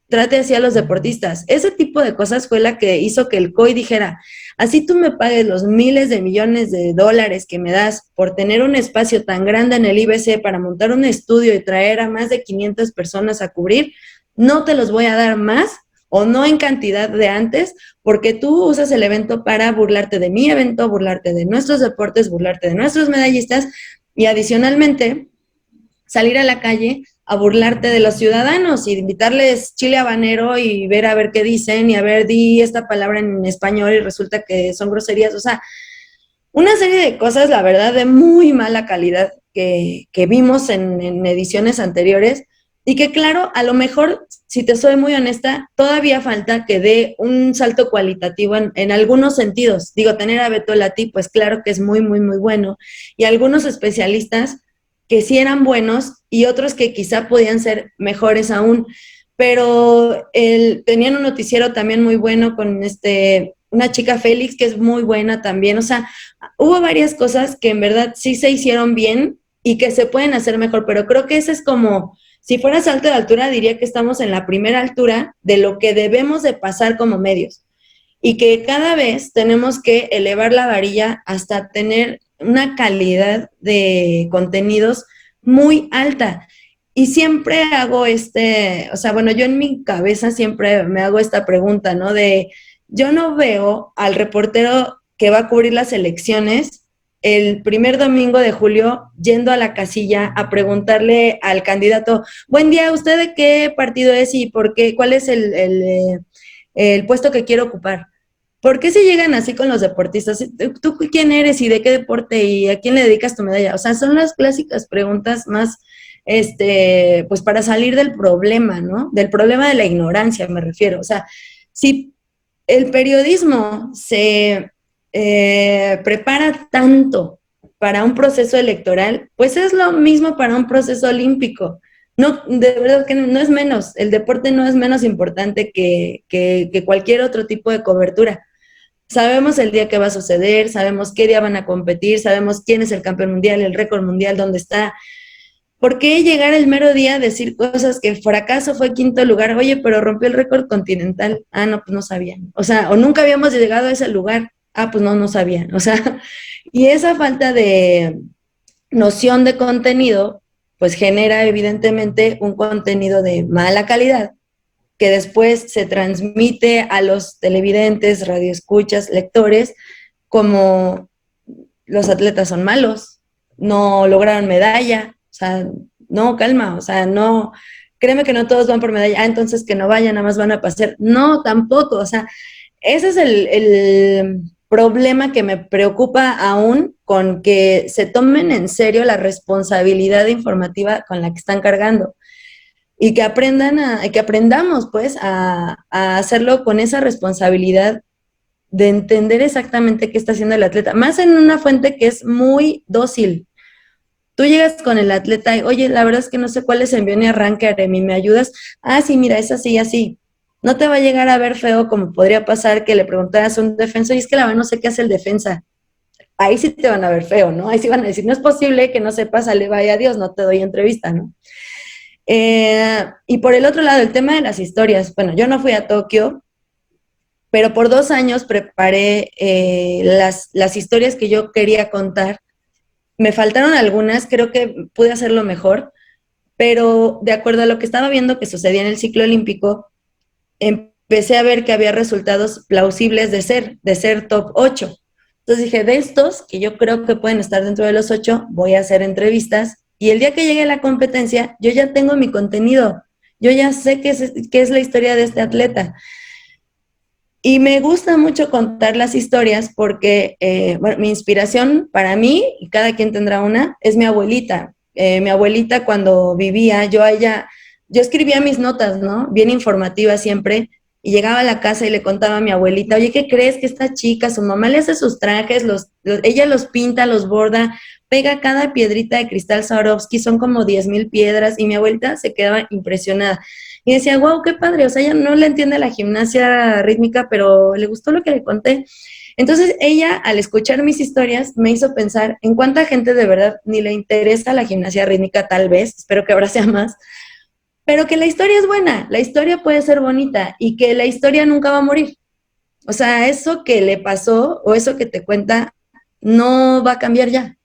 trate así a los deportistas. Ese tipo de cosas fue la que hizo que el COI dijera, así tú me pagues los miles de millones de dólares que me das por tener un espacio tan grande en el IBC para montar un estudio y traer a más de 500 personas a cubrir, no te los voy a dar más o no en cantidad de antes, porque tú usas el evento para burlarte de mi evento, burlarte de nuestros deportes, burlarte de nuestros medallistas y adicionalmente salir a la calle a burlarte de los ciudadanos y invitarles chile habanero y ver a ver qué dicen y a ver, di esta palabra en español y resulta que son groserías. O sea, una serie de cosas, la verdad, de muy mala calidad que vimos en ediciones anteriores y que, claro, a lo mejor, si te soy muy honesta, todavía falta que dé un salto cualitativo en algunos sentidos. Digo, tener a Beto Lati, pues claro que es muy, muy, muy bueno. Y algunos especialistas que sí eran buenos y otros que quizá podían ser mejores aún. Pero tenían un noticiero también muy bueno con una chica Félix, que es muy buena también. O sea, hubo varias cosas que en verdad sí se hicieron bien y que se pueden hacer mejor, pero creo que ese es como, si fuera salto de altura, diría que estamos en la primera altura de lo que debemos de pasar como medios y que cada vez tenemos que elevar la varilla hasta tener una calidad de contenidos muy alta. Y siempre hago o sea, bueno, yo en mi cabeza siempre me hago esta pregunta, ¿no? Yo no veo al reportero que va a cubrir las elecciones el primer domingo de julio yendo a la casilla a preguntarle al candidato, buen día, ¿usted de qué partido es y por qué, cuál es el puesto que quiere ocupar? ¿Por qué se llegan así con los deportistas? ¿Tú quién eres y de qué deporte y a quién le dedicas tu medalla? O sea, son las clásicas preguntas más, pues para salir del problema, ¿no? Del problema de la ignorancia, me refiero. O sea, si el periodismo se prepara tanto para un proceso electoral, pues es lo mismo para un proceso olímpico. No, de verdad que no es menos, el deporte no es menos importante que cualquier otro tipo de cobertura. Sabemos el día que va a suceder, sabemos qué día van a competir, sabemos quién es el campeón mundial, el récord mundial, dónde está. ¿Por qué llegar el mero día a decir cosas que fracaso fue quinto lugar? Oye, pero rompió el récord continental. Ah, no, pues no sabían. O sea, o nunca habíamos llegado a ese lugar. Ah, pues no sabían. O sea, y esa falta de noción de contenido, pues genera evidentemente un contenido de mala calidad que después se transmite a los televidentes, radioescuchas, lectores, como los atletas son malos, no lograron medalla, o sea, no, calma, o sea, no, créeme que no todos van por medalla, entonces que no vayan, nada más van a pasar, no, tampoco, o sea, ese es el problema que me preocupa aún con que se tomen en serio la responsabilidad informativa con la que están cargando y que aprendamos pues a hacerlo con esa responsabilidad de entender exactamente qué está haciendo el atleta, más en una fuente que es muy dócil. Tú llegas con el atleta y, oye, la verdad es que no sé cuál es envío ni arranque, Aremi, ¿me ayudas? Ah, sí, mira, es así, así. No te va a llegar a ver feo como podría pasar que le preguntaras a un defensor, y es que la verdad no sé qué hace el defensa. Ahí sí te van a ver feo, ¿no? Ahí sí van a decir, no es posible que no sepas, sale, vaya Dios, no te doy entrevista, ¿no? Y por el otro lado, el tema de las historias. Bueno, yo no fui a Tokio, pero por 2 años preparé las historias que yo quería contar. Me faltaron algunas, creo que pude hacerlo mejor, pero de acuerdo a lo que estaba viendo que sucedía en el ciclo olímpico, empecé a ver que había resultados plausibles de ser top 8. Entonces dije, de estos, que yo creo que pueden estar dentro de los 8, voy a hacer entrevistas y el día que llegue a la competencia, yo ya tengo mi contenido, yo ya sé qué es la historia de este atleta. Y me gusta mucho contar las historias porque, bueno, mi inspiración para mí, y cada quien tendrá una, es mi abuelita. Mi abuelita cuando vivía, yo a ella yo escribía mis notas, ¿no? Bien informativa siempre, y llegaba a la casa y le contaba a mi abuelita, oye, ¿qué crees que esta chica, su mamá le hace sus trajes, ella los pinta, los borda, pega cada piedrita de cristal Swarovski, son como 10,000 piedras, y mi abuelita se quedaba impresionada. Y decía, wow, qué padre, o sea, ella no le entiende la gimnasia rítmica, pero le gustó lo que le conté. Entonces ella, al escuchar mis historias, me hizo pensar en cuánta gente de verdad ni le interesa la gimnasia rítmica, tal vez, espero que ahora sea más, pero que la historia es buena, la historia puede ser bonita y que la historia nunca va a morir. O sea, eso que le pasó o eso que te cuenta no va a cambiar ya.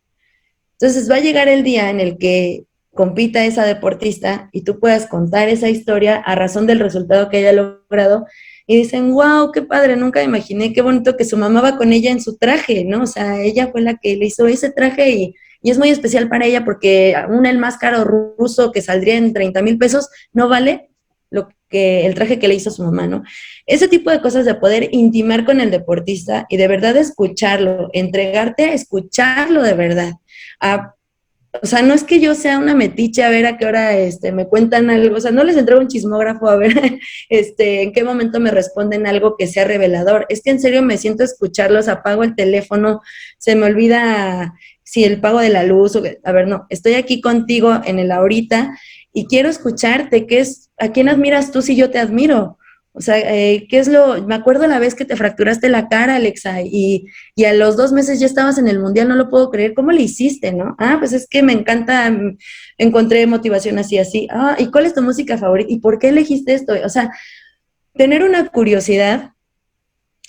Entonces va a llegar el día en el que compita esa deportista y tú puedas contar esa historia a razón del resultado que haya logrado y dicen, wow, qué padre, nunca imaginé, qué bonito que su mamá va con ella en su traje, ¿no? O sea, ella fue la que le hizo ese traje y es muy especial para ella porque aún el más caro ruso que saldría en 30,000 pesos no vale lo que el traje que le hizo su mamá, ¿no? Ese tipo de cosas de poder intimar con el deportista y de verdad escucharlo, entregarte a escucharlo de verdad, a o sea, no es que yo sea una metiche a ver a qué hora me cuentan algo, o sea, no les entrego un chismógrafo a ver en qué momento me responden algo que sea revelador. Es que en serio me siento a escucharlos, apago el teléfono, se me olvida si el pago de la luz, a ver, no, estoy aquí contigo en el ahorita y quiero escucharte, ¿a quién admiras tú si yo te admiro? O sea, me acuerdo la vez que te fracturaste la cara, Alexa, y a los 2 meses ya estabas en el mundial, no lo puedo creer, ¿cómo le hiciste, no? Ah, pues es que me encanta, encontré motivación así, así. Ah, ¿y cuál es tu música favorita? ¿Y por qué elegiste esto? O sea, tener una curiosidad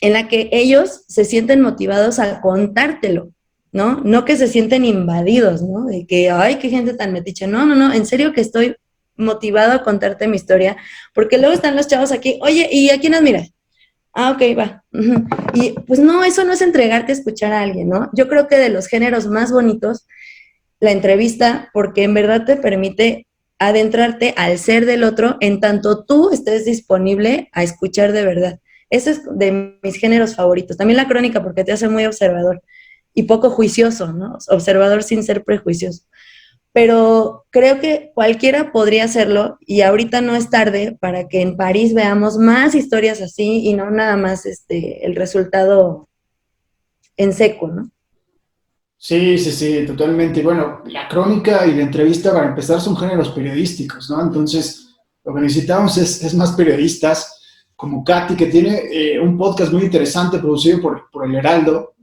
en la que ellos se sienten motivados a contártelo, ¿no? No que se sienten invadidos, ¿no? De que, ay, qué gente tan metiche. No, no, no, en serio que estoy motivado a contarte mi historia, porque luego están los chavos aquí, oye, ¿y a quién admiras? Ah, ok, va. Uh-huh. Y pues no, eso no es entregarte a escuchar a alguien, ¿no? Yo creo que de los géneros más bonitos, la entrevista, porque en verdad te permite adentrarte al ser del otro en tanto tú estés disponible a escuchar de verdad. Ese es de mis géneros favoritos. También la crónica, porque te hace muy observador y poco juicioso, ¿no? Observador sin ser prejuicioso. Pero creo que cualquiera podría hacerlo y ahorita no es tarde para que en París veamos más historias así y no nada más el resultado en seco, ¿no? Sí, sí, sí, totalmente. Y bueno, la crónica y la entrevista, para empezar, son géneros periodísticos, ¿no? Entonces, lo que necesitamos es más periodistas, como Katy, que tiene un podcast muy interesante producido por El Heraldo,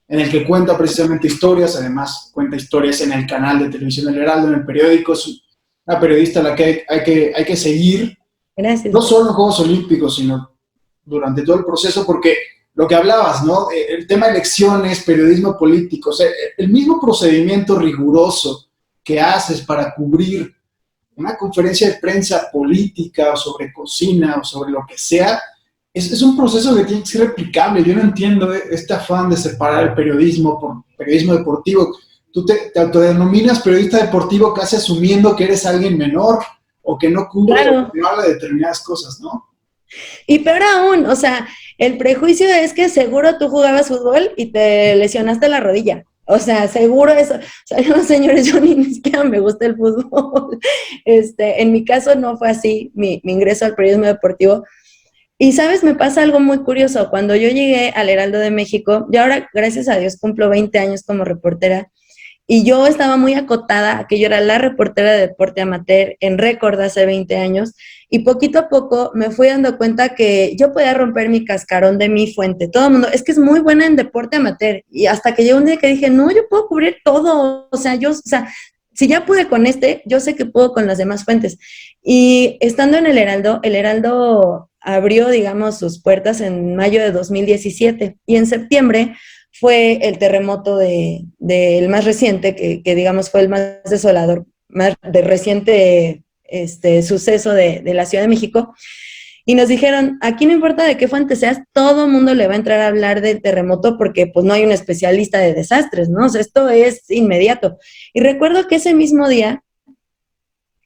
en el que cuenta precisamente historias, además cuenta historias en el canal de televisión El Heraldo, en el periódico. Es una periodista a la que hay que seguir, Gracias. no solo en Juegos Olímpicos, sino durante todo el proceso, porque lo que hablabas, ¿no? El tema de elecciones, periodismo político, o sea, el mismo procedimiento riguroso que haces para cubrir una conferencia de prensa política o sobre cocina o sobre lo que sea, es un proceso que tiene que ser replicable. Yo no entiendo este afán de separar el periodismo por periodismo deportivo. Tú te autodenominas periodista deportivo casi asumiendo que eres alguien menor o que no cubre Claro. o que no habla de determinadas cosas, ¿no? Y peor aún, o sea, el prejuicio es que seguro tú jugabas fútbol y te lesionaste la rodilla. O sea, seguro eso. O sea, no, señores, yo ni siquiera me gusta el fútbol. En mi caso no fue así, mi ingreso al periodismo deportivo. Y sabes, me pasa algo muy curioso. Cuando yo llegué al Heraldo de México, yo ahora, gracias a Dios, cumplo 20 años como reportera, y yo estaba muy acotada a que yo era la reportera de deporte amateur en Récord hace 20 años, y poquito a poco me fui dando cuenta que yo podía romper mi cascarón de mi fuente. Todo el mundo, es que es muy buena en deporte amateur, y hasta que llegó un día que dije, no, yo puedo cubrir todo, o sea, si ya pude con yo sé que puedo con las demás fuentes. Y estando en el Heraldo abrió, digamos, sus puertas en mayo de 2017 y en septiembre fue el terremoto del más reciente, que digamos fue el más desolador, más de reciente suceso de la Ciudad de México. Y nos dijeron, aquí no importa de qué fuente seas, todo el mundo le va a entrar a hablar del terremoto porque pues no hay un especialista de desastres, ¿no? O sea, esto es inmediato. Y recuerdo que ese mismo día,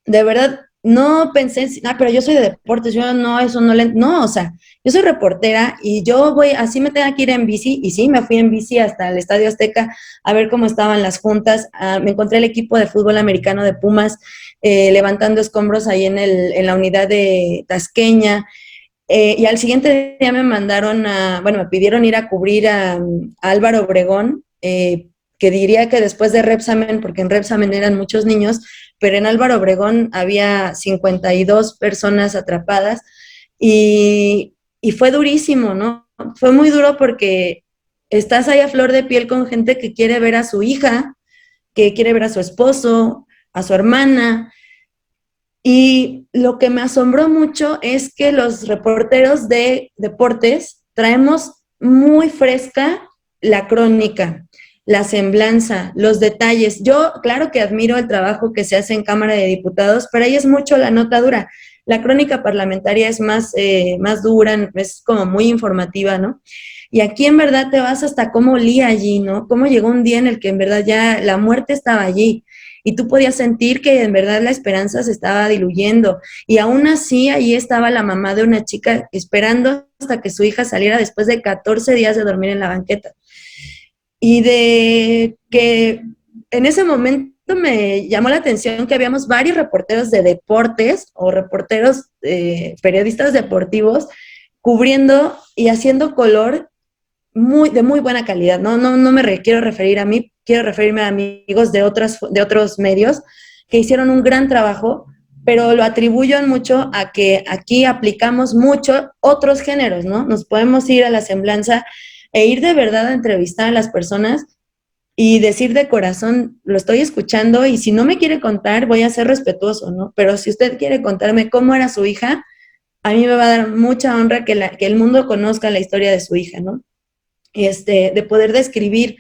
de verdad, no pensé, pero yo soy de deportes, yo no, eso no le, no, o sea, yo soy reportera y yo voy, así me tengo que ir en bici, y sí, me fui en bici hasta el Estadio Azteca a ver cómo estaban las juntas, me encontré el equipo de fútbol americano de Pumas, levantando escombros ahí en la unidad de Tasqueña. Y al siguiente día me mandaron me pidieron ir a cubrir a Álvaro Obregón, que diría que después de Repsamen, porque en Repsamen eran muchos niños, pero en Álvaro Obregón había 52 personas atrapadas y fue durísimo, ¿no? Fue muy duro porque estás ahí a flor de piel con gente que quiere ver a su hija, que quiere ver a su esposo, a su hermana. Y lo que me asombró mucho es que los reporteros de deportes traemos muy fresca la crónica, la semblanza, los detalles. Yo, claro que admiro el trabajo que se hace en Cámara de Diputados, pero ahí es mucho la nota dura. La crónica parlamentaria es más dura, es como muy informativa, ¿no? Y aquí en verdad te vas hasta cómo olía allí, ¿no? Cómo llegó un día en el que en verdad ya la muerte estaba allí y tú podías sentir que en verdad la esperanza se estaba diluyendo. Y aún así, ahí estaba la mamá de una chica esperando hasta que su hija saliera después de 14 días de dormir en la banqueta. Y de que en ese momento me llamó la atención que habíamos varios reporteros de deportes o reporteros, periodistas deportivos, cubriendo y haciendo color de muy buena calidad. No me quiero referir a mí, quiero referirme a amigos de otros medios que hicieron un gran trabajo, pero lo atribuyo mucho a que aquí aplicamos mucho otros géneros, ¿no? Nos podemos ir a la semblanza e ir de verdad a entrevistar a las personas y decir de corazón, lo estoy escuchando y si no me quiere contar, voy a ser respetuoso, ¿no? Pero si usted quiere contarme cómo era su hija, a mí me va a dar mucha honra que el mundo conozca la historia de su hija, ¿no? De poder describir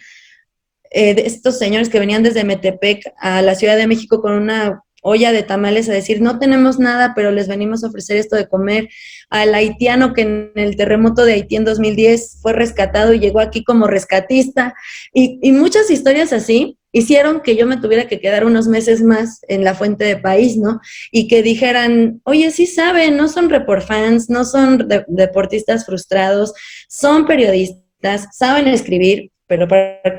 de estos señores que venían desde Metepec a la Ciudad de México con una olla de tamales a decir, no tenemos nada, pero les venimos a ofrecer esto de comer, al haitiano que en el terremoto de Haití en 2010 fue rescatado y llegó aquí como rescatista, y muchas historias así hicieron que yo me tuviera que quedar unos meses más en la fuente de país, ¿no? Y que dijeran, oye, sí saben, no son fans, no son deportistas frustrados, son periodistas, saben escribir, pero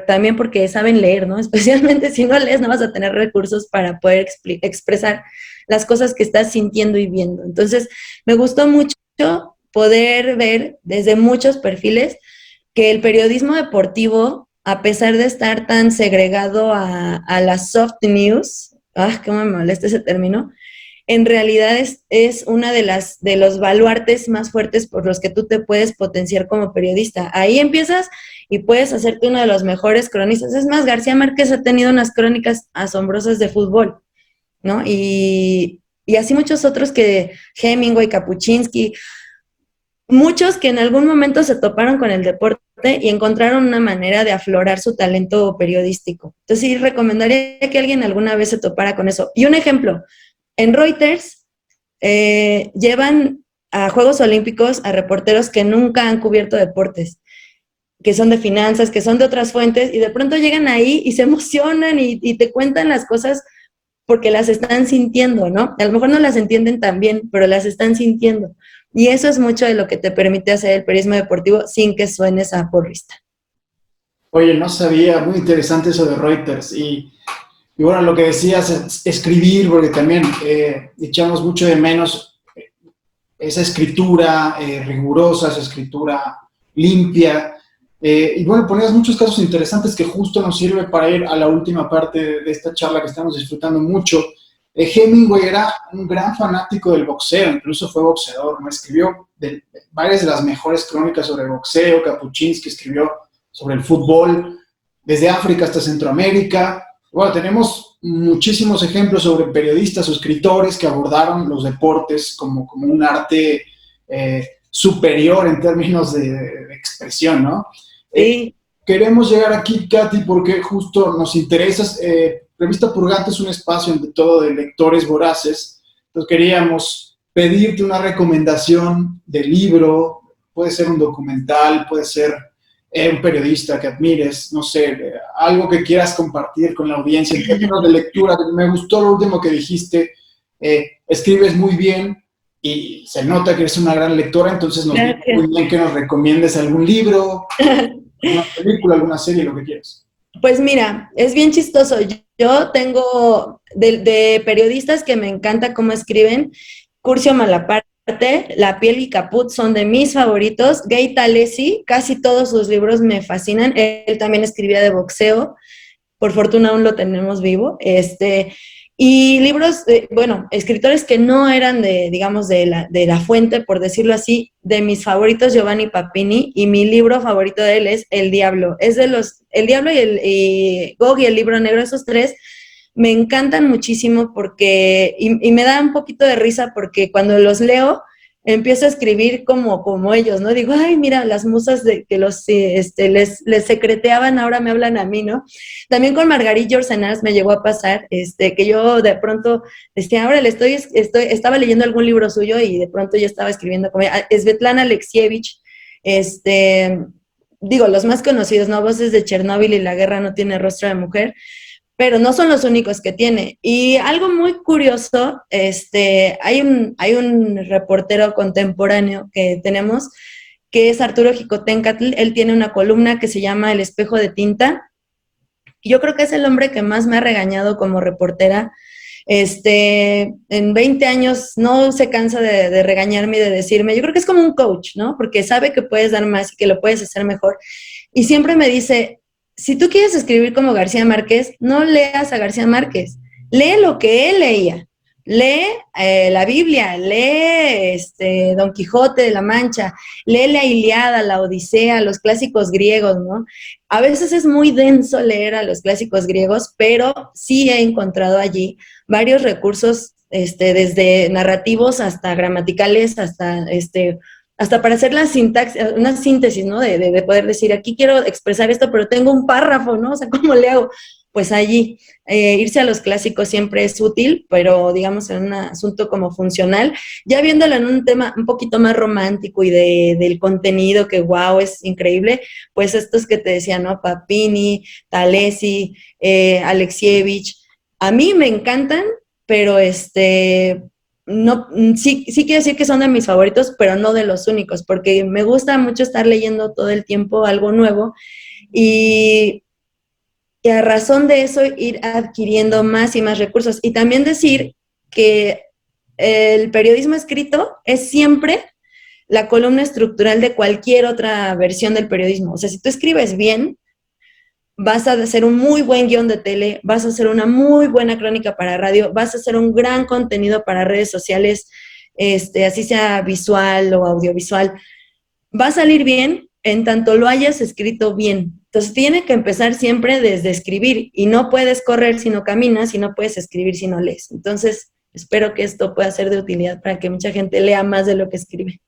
también porque saben leer, ¿no? Especialmente si no lees, no vas a tener recursos para poder expresar las cosas que estás sintiendo y viendo. Entonces, me gustó mucho poder ver desde muchos perfiles que el periodismo deportivo, a pesar de estar tan segregado a la soft news, cómo me molesta ese término, en realidad es una de los baluartes más fuertes por los que tú te puedes potenciar como periodista. Ahí empiezas y puedes hacerte uno de los mejores cronistas. Es más, García Márquez ha tenido unas crónicas asombrosas de fútbol, ¿no? Y así muchos otros que Hemingway, Kapuczynski, muchos que en algún momento se toparon con el deporte y encontraron una manera de aflorar su talento periodístico. Entonces sí, recomendaría que alguien alguna vez se topara con eso. Y un ejemplo, en Reuters llevan a Juegos Olímpicos a reporteros que nunca han cubierto deportes, que son de finanzas, que son de otras fuentes, y de pronto llegan ahí y se emocionan y te cuentan las cosas porque las están sintiendo, ¿no? A lo mejor no las entienden tan bien, pero las están sintiendo. Y eso es mucho de lo que te permite hacer el periodismo deportivo sin que suenes a porrista. Oye, no sabía, muy interesante eso de Reuters. Y bueno, lo que decías, escribir, porque también echamos mucho de menos esa escritura rigurosa, esa escritura limpia. Y bueno, ponías muchos casos interesantes que justo nos sirve para ir a la última parte de esta charla que estamos disfrutando mucho. Hemingway era un gran fanático del boxeo, incluso fue boxeador, ¿no? Escribió varias de las mejores crónicas sobre boxeo. Kapuczynski escribió sobre el fútbol, desde África hasta Centroamérica. Bueno, tenemos muchísimos ejemplos sobre periodistas o escritores que abordaron los deportes como un arte superior en términos de expresión, ¿no? Sí. Queremos llegar aquí, Katy, porque justo nos interesas. Revista Purgante es un espacio ante todo de lectores voraces. Entonces queríamos pedirte una recomendación de libro, puede ser un documental, puede ser un periodista que admires, no sé, algo que quieras compartir con la audiencia en términos de lectura. Me gustó lo último que dijiste, escribes muy bien y se nota que eres una gran lectora, entonces nos viene muy bien que nos recomiendes algún libro, una película, alguna serie, lo que quieras. Pues mira, es bien chistoso. Yo tengo de periodistas que me encanta cómo escriben. Curcio Malaparte, La piel y caput son de mis favoritos. Gay Talesi, casi todos sus libros me fascinan. Él también escribía de boxeo. Por fortuna aún lo tenemos vivo. Y libros, bueno, escritores que no eran de, digamos, de la fuente, por decirlo así, de mis favoritos, Giovanni Papini, y mi libro favorito de él es El Diablo. Es de los, El Diablo y Gog y el Libro Negro, esos tres, me encantan muchísimo porque, y me da un poquito de risa porque cuando los leo, empiezo a escribir como ellos, ¿no? Digo, ay, mira, las musas de que les secreteaban, ahora me hablan a mí, ¿no? También con Marguerite Yourcenar me llegó a pasar, que yo de pronto decía, ahora estaba leyendo algún libro suyo y de pronto yo estaba escribiendo como Svetlana Alexievich, digo, los más conocidos, ¿no? Voces de Chernóbil y La guerra no tiene rostro de mujer, pero no son los únicos que tiene. Y algo muy curioso, hay un reportero contemporáneo que tenemos, que es Arturo Jicotencatl. Él tiene una columna que se llama El espejo de tinta, y yo creo que es el hombre que más me ha regañado como reportera. En 20 años no se cansa de regañarme y de decirme, yo creo que es como un coach, ¿no? Porque sabe que puedes dar más y que lo puedes hacer mejor. Y siempre me dice, si tú quieres escribir como García Márquez, no leas a García Márquez, lee lo que él leía, lee la Biblia, lee Don Quijote de la Mancha, lee la Ilíada, la Odisea, los clásicos griegos, ¿no? A veces es muy denso leer a los clásicos griegos, pero sí he encontrado allí varios recursos, desde narrativos hasta gramaticales, hasta para hacer una síntesis, ¿no? De poder decir, aquí quiero expresar esto, pero tengo un párrafo, ¿no? O sea, ¿cómo le hago? Pues allí, irse a los clásicos siempre es útil, pero digamos en un asunto como funcional, ya viéndolo en un tema un poquito más romántico y del contenido que wow, es increíble, pues estos que te decía, ¿no? Papini, Talesi, Alexievich, a mí me encantan, pero no, sí quiero decir que son de mis favoritos, pero no de los únicos, porque me gusta mucho estar leyendo todo el tiempo algo nuevo y, y a razón de eso ir adquiriendo más y más recursos. Y también decir que el periodismo escrito es siempre la columna estructural de cualquier otra versión del periodismo. O sea, si tú escribes bien, vas a hacer un muy buen guión de tele, vas a hacer una muy buena crónica para radio, vas a hacer un gran contenido para redes sociales, así sea visual o audiovisual. Va a salir bien en tanto lo hayas escrito bien. Entonces tiene que empezar siempre desde escribir y no puedes correr si no caminas y no puedes escribir si no lees. Entonces espero que esto pueda ser de utilidad para que mucha gente lea más de lo que escribe.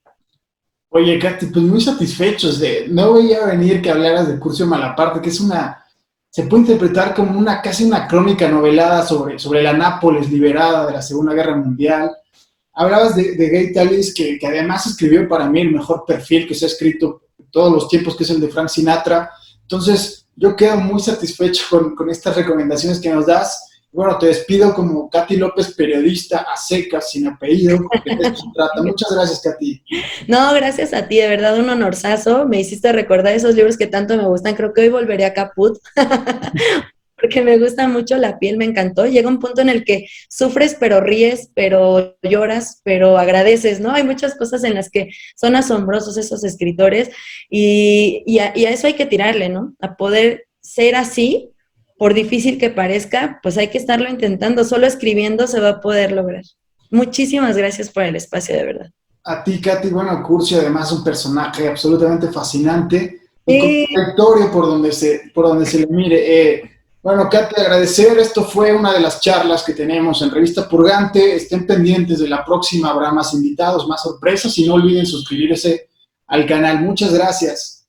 Oye, Katy, pues muy satisfechos no veía venir que hablaras de Curcio Malaparte, que se puede interpretar como casi una crónica novelada sobre la Nápoles liberada de la Segunda Guerra Mundial. Hablabas de Gay Tallis, que además escribió para mí el mejor perfil que se ha escrito en todos los tiempos, que es el de Frank Sinatra. Entonces, yo quedo muy satisfecho con estas recomendaciones que nos das. Bueno, te despido como Katy López, periodista a secas, sin apellido, porque de eso se trata. Muchas gracias, Katy. No, gracias a ti, de verdad, un honorazo. Me hiciste recordar esos libros que tanto me gustan. Creo que hoy volveré a Caput, porque me gusta mucho La piel, me encantó. Llega un punto en el que sufres, pero ríes, pero lloras, pero agradeces, ¿no? Hay muchas cosas en las que son asombrosos esos escritores y a eso hay que tirarle, ¿no? A poder ser así, por difícil que parezca, pues hay que estarlo intentando. Solo escribiendo se va a poder lograr. Muchísimas gracias por el espacio, de verdad. A ti, Katy, bueno, Curcio, además un personaje absolutamente fascinante y Sí. contradictorio por donde se le mire. Bueno, Katy, agradecer, esto fue una de las charlas que tenemos en Revista Purgante. Estén pendientes de la próxima, habrá más invitados, más sorpresas y no olviden suscribirse al canal. Muchas gracias.